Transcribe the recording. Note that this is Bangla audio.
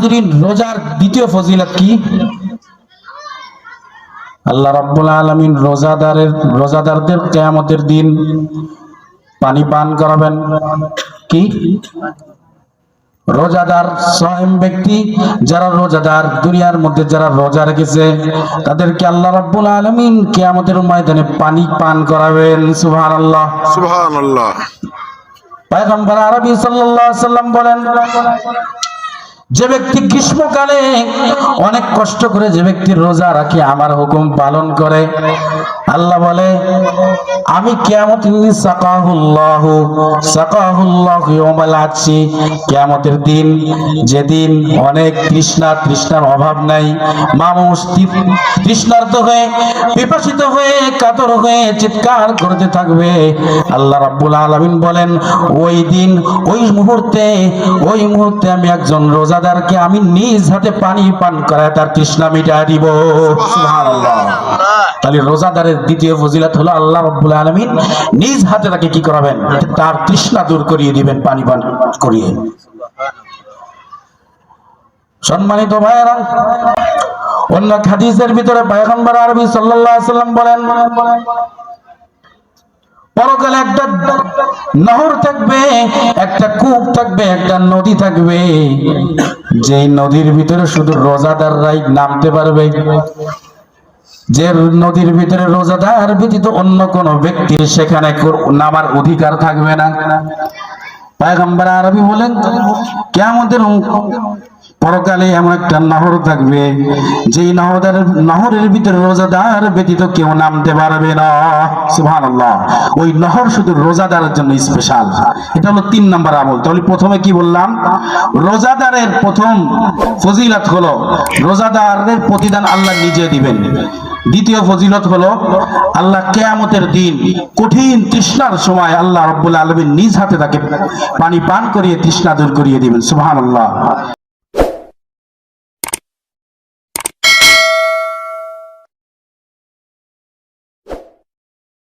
হাজিরিন, রোজার দ্বিতীয় ফজিলত কি? আল্লাহ রাব্বুল আলামিন রোজাদারদের কিয়ামতের দিন পানি পান করাবেন। কি? রোজাদার সায়েম ব্যক্তি, যারা রোজাদার, দুনিয়ার মধ্যে যারা রোজা রেখেছে, তাদেরকে আল্লাহ রাব্বুল আলামিন কিয়ামতের ময়দানে পানি পান করাবেন। সুবহানাল্লাহ, সুবহানাল্লাহ। পয়গম্বর আরবি সাল্লাল্লাহু আলাইহি সাল্লাম বলেন, যে ব্যক্তি গ্রীষ্মকালে অনেক কষ্ট করে যে ব্যক্তি রোজা রাখে, আমার হুকুম পালন করে, আল্লাহ বলে আমি কিয়ামতের দিন সাকাহুল্লাহু ইয়াউমাল আতশি, কিয়ামতের দিন, যেদিন অনেক তৃষ্ণার অভাব নাই, মানুষ তৃষ্ণার্ত হয়ে, পিপাসিত হয়ে, কাতর হয়ে চিৎকার করতে থাকবে, আল্লাহ রাব্বুল আলামিন বলেন ওই দিন, ওই মুহূর্তে আমি একজন রোজাদারকে আমি নিজ হাতে পানি পান করায় তার তৃষ্ণা মিটায় দিব। সুবহানাল্লাহ। তাহলে রোজাদারের দ্বিতীয় ফজিলত হলো আল্লাহ রাব্বুল আলামিন নিজ হাতে তাকে কি করাবেন? তার তৃষ্ণা দূর করিয়ে দিবেন, পানি পান করিয়ে। সম্মানিত ভাইরা, অন্য হাদিসের ভিতরে পয়গম্বর আরবি সাল্লাল্লাহু আলাইহি সাল্লাম বলেন, পরকালে একটা নহর থাকবে, একটা কূপ থাকবে, একটা নদী থাকবে, যেই নদীর ভিতরে শুধু রোজাদাররাই নামতে পারবে, যে নদীর ভিতরে রোজাদার ব্যতীত অন্য কোন ব্যক্তির সেখানে নামার অধিকার থাকবে না। পয়গম্বর আরবি বলেন কিয়ামতের পরকালে এমন একটা নহর থাকবে, যেই নহরের ভিতরে রোজাদার ব্যতীত কেউ নামতে পারবে না। সুবহানাল্লাহ। ওই নহর শুধু রোজাদারের জন্য স্পেশাল। এটা হলো 3 নম্বর আমল। তাহলে প্রথমে কি বললাম? রোজাদারের প্রথম ফজিলত হলো রোজাদারের প্রতিদান আল্লাহ নিজে দিবেন। দ্বিতীয় ফজিলত হলো আল্লাহ কিয়ামতের দিন কঠিন তৃষ্ণার সময় আল্লাহ রাব্বুল আলামিন নিজ হাতে তাকে পানি পান করিয়ে তৃষ্ণা দূর করিয়ে দিবেন। সুবহানাল্লাহ।